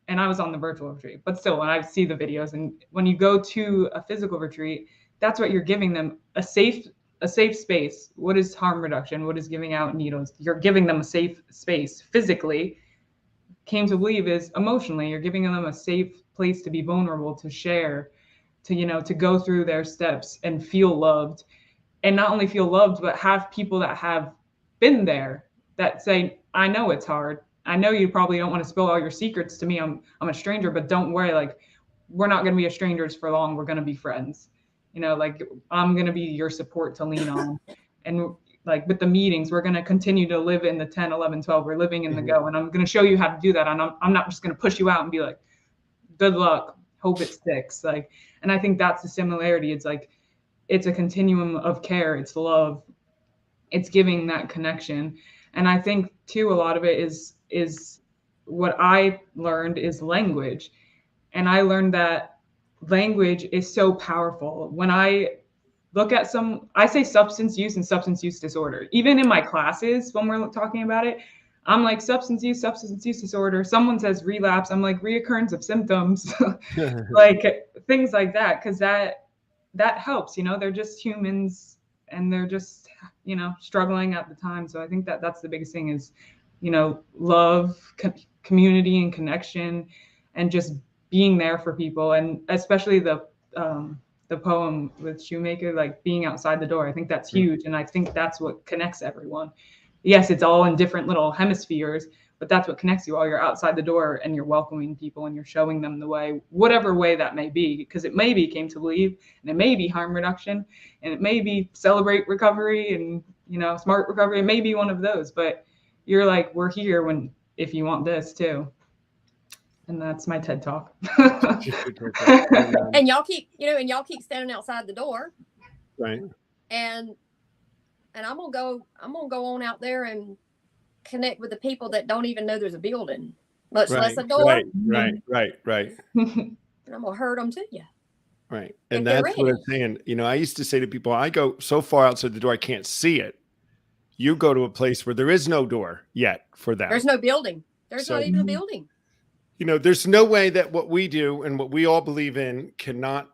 and I was on the virtual retreat, but still, when I see the videos, and when you go to a physical retreat, that's what you're giving them, a safe space. What is harm reduction? What is giving out needles? You're giving them a safe space physically. Came to Believe is emotionally, you're giving them a safe place to be vulnerable, to share, to go through their steps and feel loved. And not only feel loved, but have people that have been there that say, I know it's hard. I know you probably don't want to spill all your secrets to me. I'm a stranger, but don't worry. Like, we're not going to be strangers for long. We're going to be friends. You know, like, I'm going to be your support to lean on. And like with the meetings, we're going to continue to live in the 10, 11, 12. We're living in the go. And I'm going to show you how to do that. And I'm not just going to push you out and be like, good luck, hope it sticks. Like, and I think that's the similarity. It's like, it's a continuum of care. It's love. It's giving that connection. And I think too, a lot of it is what I learned is language. And I learned that language is so powerful. When I look at I say substance use and substance use disorder. Even in my classes, when we're talking about it, I'm like substance use disorder. Someone says relapse, I'm like reoccurrence of symptoms, like things like that, because that helps. You know, they're just humans and they're just, you know, struggling at the time. So I think that that's the biggest thing is, you know, love, community and connection, and just being there for people. And especially the poem with Shoemaker, like being outside the door. I think that's huge. And I think that's what connects everyone. Yes, it's all in different little hemispheres, but that's what connects you all. You're outside the door and you're welcoming people and you're showing them the way, whatever way that may be, because it may be Came to Believe, and it may be harm reduction, and it may be Celebrate Recovery and, you know, Smart Recovery. It may be one of those, but you're like, we're here if you want this too. And that's my TED Talk. And y'all keep standing outside the door. Right. And I'm gonna go on out there and connect with the people that don't even know there's a building, much less a door. Right. And I'm gonna herd them to you. Right. And that's what I'm saying. You know, I used to say to people, I go so far outside the door, I can't see it. You go to a place where there is no door yet for that. There's no building. There's not even a building. You know, there's no way that what we do and what we all believe in cannot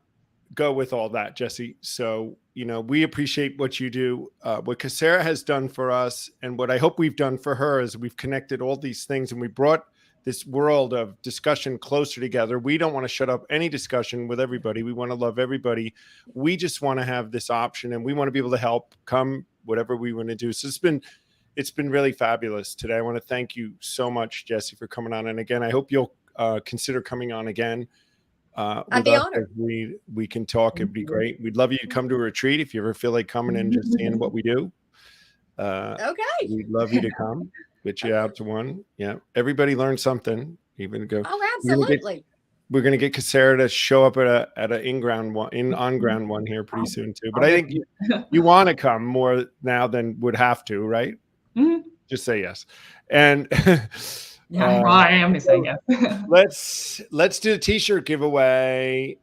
go with all that, Jesse. So, you know, we appreciate what you do. What Casarah has done for us, and what I hope we've done for her, is we've connected all these things and we brought this world of discussion closer together. We don't want to shut up any discussion with everybody. We want to love everybody. We just want to have this option, and we want to be able to help come whatever we want to do. So it's been really fabulous today. I want to thank you so much, Jesse, for coming on. And again, I hope you'll consider coming on again. I'd be honored. We can talk. It'd be great. We'd love you to come to a retreat if you ever feel like coming and just seeing what we do. Okay. We'd love you to come. Get you out to one. Yeah. Everybody learn something. Even go. Oh, absolutely. We're gonna get Casarah to show up at an on-ground one here pretty soon too. But I think you want to come more now than would have to, right? Mm-hmm. Just say yes. And yeah, I am gonna say yes. let's do a t-shirt giveaway.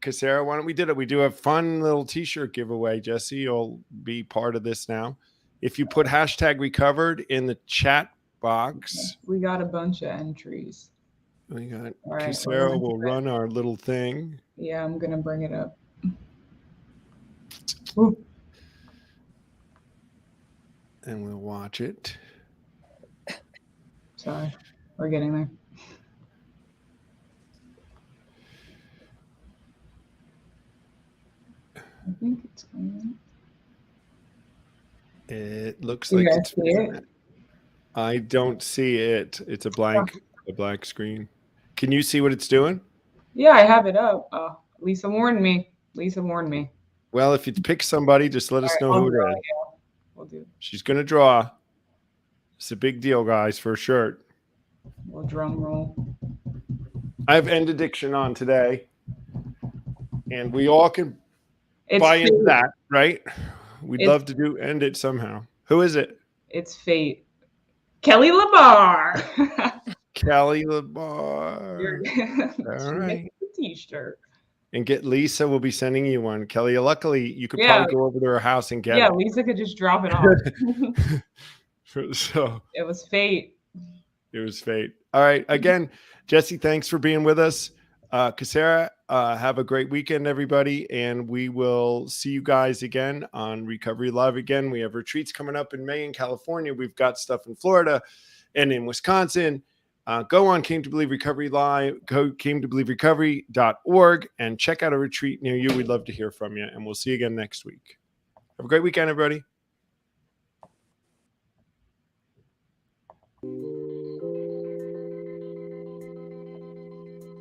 Casarah, why don't we do it? We do a fun little t-shirt giveaway. Jesse, you'll be part of this now. If you put #recovered in the chat box. We got a bunch of entries. We got Casarah will run our little thing. Yeah, I'm gonna bring it up. Ooh. And we'll watch it. Sorry, we're getting there. I think it's coming. It looks like it's. It? I don't see it. It's a black screen. Can you see what it's doing? Yeah, I have it up. Lisa warned me. Well, if you pick somebody, just let us know who it is. Yeah. We'll do. She's gonna draw. It's a big deal, guys, for a shirt. We'll drum roll. I have End Addiction on today, and we all can buy into that, right? We'd love to end it somehow. Who is it? It's Fate. Kelly LaBar. Kelly LaBar. All right. T-shirt. And get Lisa. We'll be sending you one. Kelly, luckily you could probably go over to her house and get it. Yeah, Lisa could just drop it off. So it was fate. It was fate. All right. Again, Jesse, thanks for being with us. Casarah, have a great weekend, everybody. And we will see you guys again on Recovery Live again. We have retreats coming up in May in California. We've got stuff in Florida and in Wisconsin. Go on Came to Believe Recovery Live, go CameToBelieveRecovery.org and check out a retreat near you. We'd love to hear from you. And we'll see you again next week. Have a great weekend, everybody.